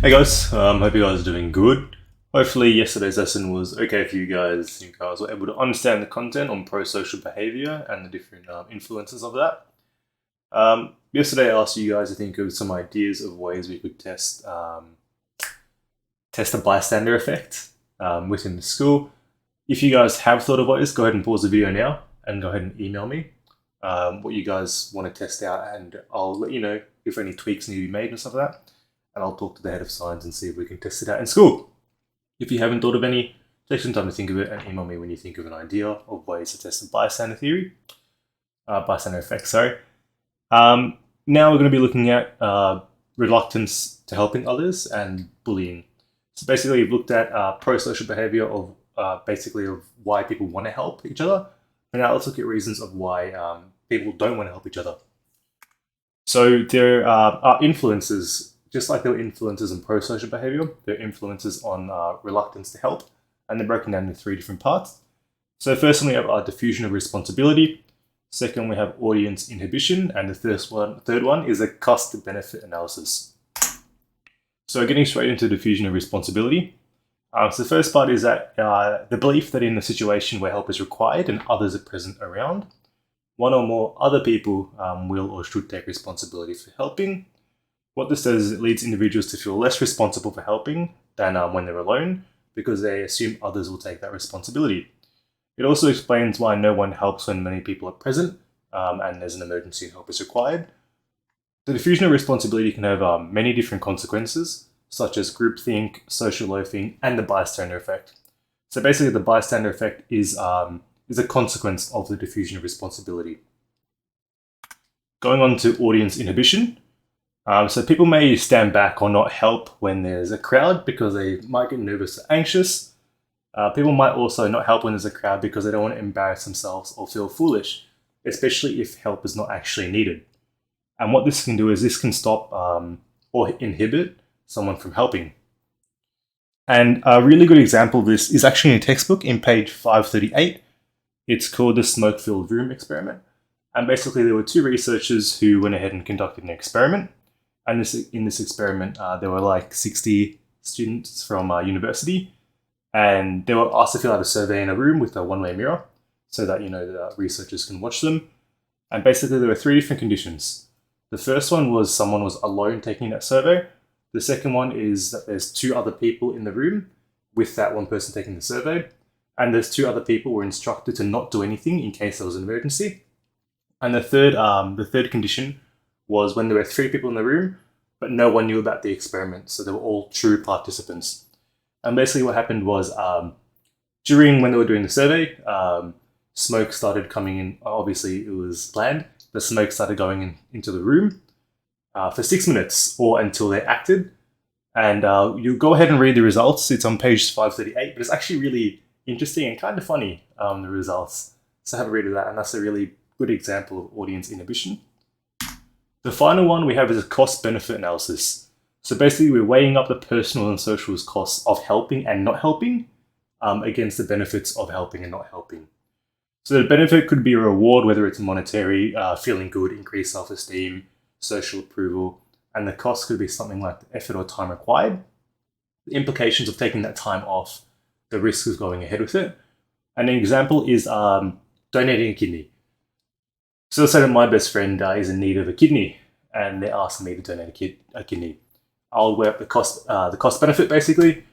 Hey guys, hope you guys are doing good. Hopefully yesterday's lesson was okay for you guys. You guys were able to understand the content on pro-social behavior and the different influences of that. Yesterday I asked you guys to think of some ideas of ways we could test the bystander effect within the school. If you guys have thought of ways, go ahead and pause the video now and go ahead and email me what you guys want to test out, and I'll let you know if any tweaks need to be made and stuff like that. And I'll talk to the head of science and see if we can test it out in school. If you haven't thought of any, take some time to think of it and email me when you think of an idea of ways to test the bystander effect. Sorry. Now we're going to be looking at reluctance to helping others and bullying. So basically, we've looked at pro-social behavior of basically of why people want to help each other. And now let's look at reasons of why people don't want to help each other. So there are influences. Just like there are influences in pro-social behavior, there are influences on reluctance to help, and they're broken down into three different parts. So first one, we have diffusion of responsibility. Second, we have audience inhibition, and the third one is a cost-benefit analysis. So getting straight into diffusion of responsibility. So the first part is that the belief that in a situation where help is required and others are present around, one or more other people will or should take responsibility for helping. What this does is it leads individuals to feel less responsible for helping than when they're alone, because they assume others will take that responsibility. It also explains why no one helps when many people are present and there's an emergency and help is required. The diffusion of responsibility can have many different consequences, such as groupthink, social loafing, and the bystander effect. So basically, the bystander effect is a consequence of the diffusion of responsibility. Going on to audience inhibition. So people may stand back or not help when there's a crowd because they might get nervous or anxious. People might also not help when there's a crowd because they don't want to embarrass themselves or feel foolish, especially if help is not actually needed. And what this can do is this can stop or inhibit someone from helping. And a really good example of this is actually in a textbook in page 538. It's called the smoke-filled room experiment. And basically there were two researchers who went ahead and conducted an experiment. And in this experiment, there were like 60 students from university, and they were asked to fill out a survey in a room with a one-way mirror so that, the researchers can watch them. And basically there were three different conditions. The first one was someone was alone taking that survey. The second one is that there's two other people in the room with that one person taking the survey. And those two other people were instructed to not do anything in case there was an emergency. And the third condition was when there were three people in the room, but no one knew about the experiment, so they were all true participants. And basically what happened was during when they were doing the survey, smoke started coming in. Obviously it was planned. The smoke started going into the room for 6 minutes or until they acted. And you go ahead and read the results. It's on page 538, but it's actually really interesting and kind of funny, the results. So have a read of that, and that's a really good example of audience inhibition. The final one we have is a cost-benefit analysis. So basically we're weighing up the personal and social costs of helping and not helping against the benefits of helping and not helping. So the benefit could be a reward, whether it's monetary, feeling good, increased self-esteem, social approval, and the cost could be something like the effort or time required, the implications of taking that time off, the risk of going ahead with it. And an example is donating a kidney. So let's say that my best friend is in need of a kidney, and they're asking me to donate a kidney. I'll weigh up the cost benefit basically.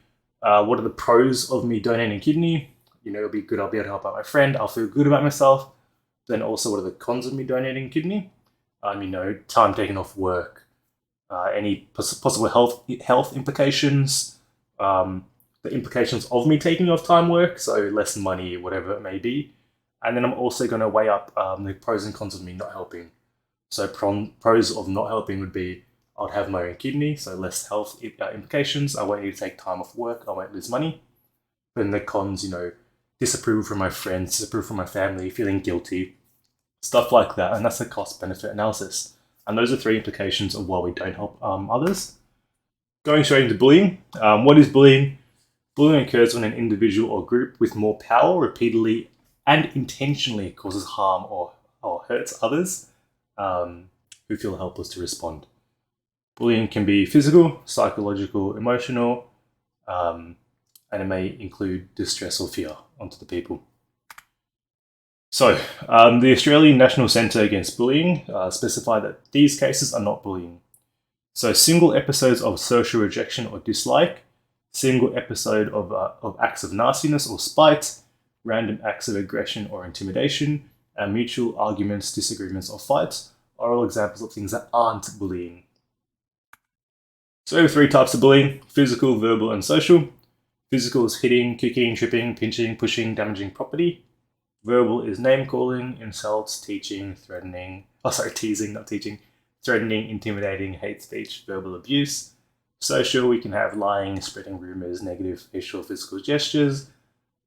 What are the pros of me donating a kidney? It'll be good. I'll be able to help out my friend. I'll feel good about myself. Then also, what are the cons of me donating a kidney? Time taken off work, any possible health implications, the implications of me taking off time work, so less money, whatever it may be. And then I'm also going to weigh up the pros and cons of me not helping. So pros of not helping would be I'd have my own kidney, so less health implications. I won't need to take time off work. I won't lose money. Then the cons, disapproval from my friends, disapproval from my family, feeling guilty, stuff like that. And that's the cost-benefit analysis. And those are three implications of why we don't help others. Going straight into bullying. What is bullying? Bullying occurs when an individual or group with more power repeatedly and intentionally causes harm or hurts others who feel helpless to respond. Bullying can be physical, psychological, emotional, and it may include distress or fear onto the people. So, the Australian National Centre Against Bullying specify that these cases are not bullying. So, single episodes of social rejection or dislike, single episode of acts of nastiness or spite, random acts of aggression or intimidation, and mutual arguments, disagreements, or fights are all examples of things that aren't bullying. So, we have three types of bullying: physical, verbal, and social. Physical is hitting, kicking, tripping, pinching, pushing, damaging property. Verbal is name calling, insults, teasing, not teaching, threatening, intimidating, hate speech, verbal abuse. Social, we can have lying, spreading rumors, negative facial, physical gestures,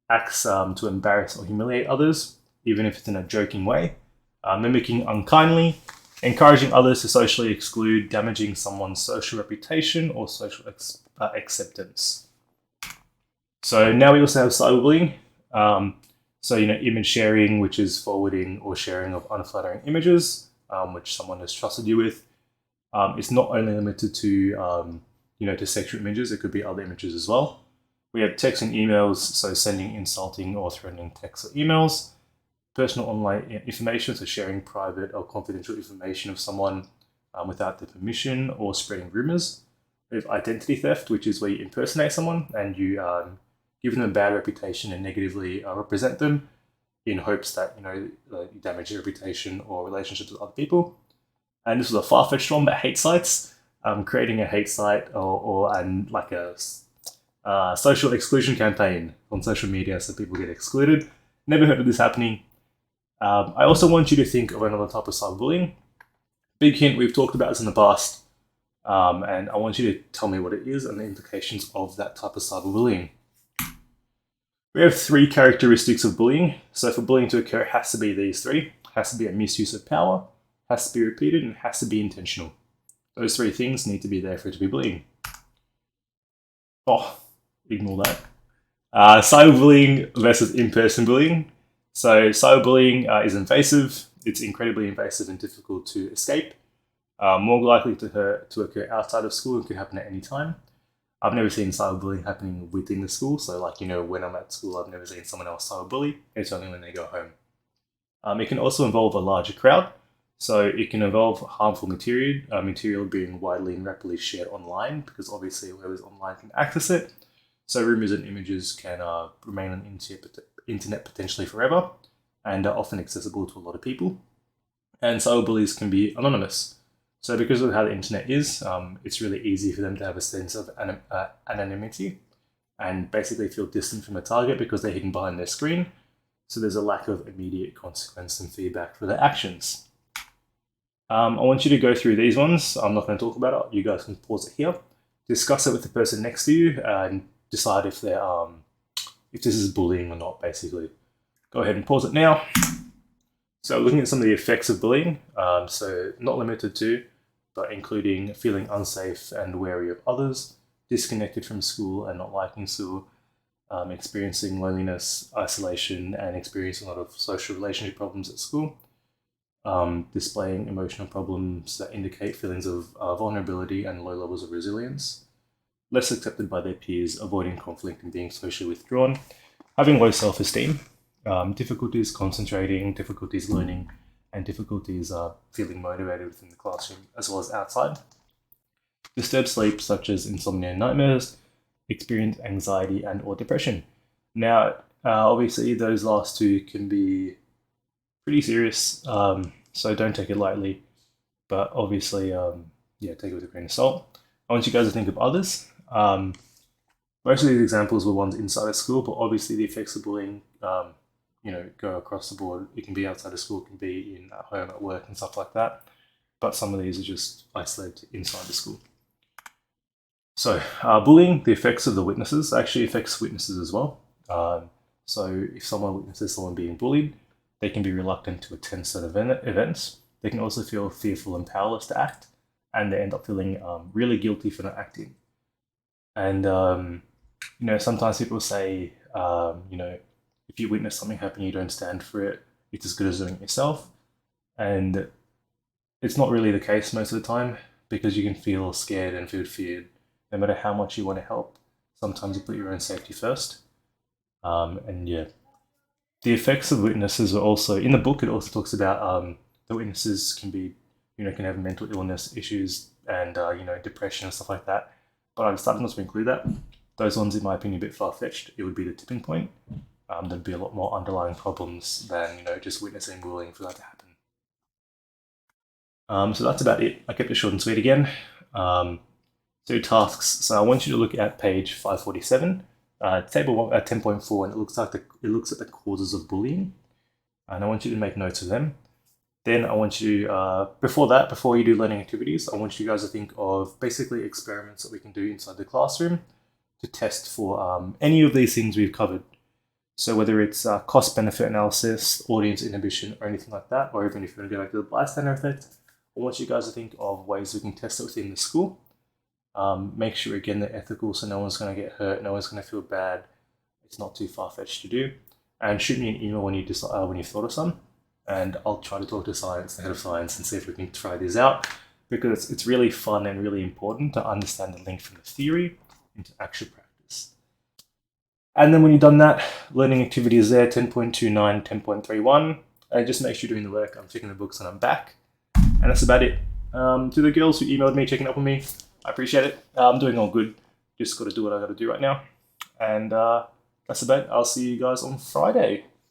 acts to embarrass or humiliate others, even if it's in a joking way, mimicking unkindly, encouraging others to socially exclude, damaging someone's social reputation or social acceptance. So now we also have cyberbullying. So, image sharing, which is forwarding or sharing of unflattering images, which someone has trusted you with. It's not only limited to, to sexual images. It could be other images as well. We have text and emails, so sending insulting or threatening texts or emails. Personal online information, so sharing private or confidential information of someone without their permission or spreading rumors. We have identity theft, which is where you impersonate someone and you give them a bad reputation and negatively represent them in hopes that you damage their reputation or relationships with other people. And this was a far-fetched one, but hate sites, creating a hate site or like a social exclusion campaign on social media so people get excluded. Never heard of this happening. I also want you to think of another type of cyberbullying. Big hint, we've talked about this in the past, and I want you to tell me what it is and the implications of that type of cyberbullying. We have three characteristics of bullying. So for bullying to occur, it has to be these three. It has to be a misuse of power, has to be repeated, and it has to be intentional. Those three things need to be there for it to be bullying. Oh, ignore that. Cyberbullying versus in-person bullying. So cyberbullying is invasive. It's incredibly invasive and difficult to escape. More likely to occur outside of school and can happen at any time. I've never seen cyberbullying happening within the school. So when I'm at school, I've never seen someone else cyberbully. It's only when they go home. It can also involve a larger crowd. So it can involve harmful material being widely and rapidly shared online because obviously whoever's online can access it. So rumors and images can remain on the internet potentially forever and are often accessible to a lot of people. And cyberbullies can be anonymous. So because of how the internet is, it's really easy for them to have a sense of anonymity and basically feel distant from the target because they're hidden behind their screen. So there's a lack of immediate consequence and feedback for their actions. I want you to go through these ones. I'm not going to talk about it. You guys can pause it here. Discuss it with the person next to you and decide if they're if this is bullying or not, basically. Go ahead and pause it now. So looking at some of the effects of bullying, so not limited to, but including feeling unsafe and wary of others, disconnected from school and not liking school, experiencing loneliness, isolation, and experiencing a lot of social relationship problems at school, displaying emotional problems that indicate feelings of vulnerability and low levels of resilience, less accepted by their peers, avoiding conflict and being socially withdrawn, having low self-esteem, difficulties concentrating, difficulties learning, and difficulties feeling motivated within the classroom as well as outside. Disturbed sleep, such as insomnia and nightmares, experience anxiety and or depression. Now, obviously, those last two can be pretty serious, so don't take it lightly. But obviously, take it with a grain of salt. I want you guys to think of others. Most of these examples were ones inside of school, but obviously the effects of bullying, go across the board. It can be outside of school, it can be in at home, at work, and stuff like that. But some of these are just isolated inside the school. So, bullying, the effects of the witnesses, actually affects witnesses as well. So, if someone witnesses someone being bullied, they can be reluctant to attend certain events. They can also feel fearful and powerless to act, and they end up feeling really guilty for not acting. And sometimes people say, if you witness something happen, you don't stand for it. It's as good as doing it yourself. And it's not really the case most of the time. because you can feel scared and feel feared no matter how much you want to help. Sometimes you put your own safety first. And yeah, the effects of witnesses are also in the book. It also talks about the witnesses can be, can have mental illness issues and depression and stuff like that. But I've decided not to include that. Those ones, in my opinion, a bit far fetched. It would be the tipping point. There'd be a lot more underlying problems than just witnessing bullying for that to happen. So that's about it. I kept it short and sweet again. So tasks. So I want you to look at page 547, table 10.4, and it looks at the causes of bullying, and I want you to make notes of them. Then I want you, before you do learning activities, I want you guys to think of basically experiments that we can do inside the classroom to test for any of these things we've covered. So whether it's cost-benefit analysis, audience inhibition, or anything like that, or even if you're going to go back to the bystander effect, I want you guys to think of ways we can test it within the school. Make sure, again, they're ethical, so no one's going to get hurt, no one's going to feel bad. It's not too far-fetched to do. And shoot me an email when you've thought of some, and I'll try to talk to the head of science, and see if we can try this out, because it's really fun and really important to understand the link from the theory into actual practice. And then when you've done that, learning activity is there, 10.29, 10.31, and just make sure you're doing the work. I'm checking the books and I'm back. And that's about it. To the girls who emailed me, checking up on me, I appreciate it. I'm doing all good. Just got to do what I got to do right now. And that's about it. I'll see you guys on Friday.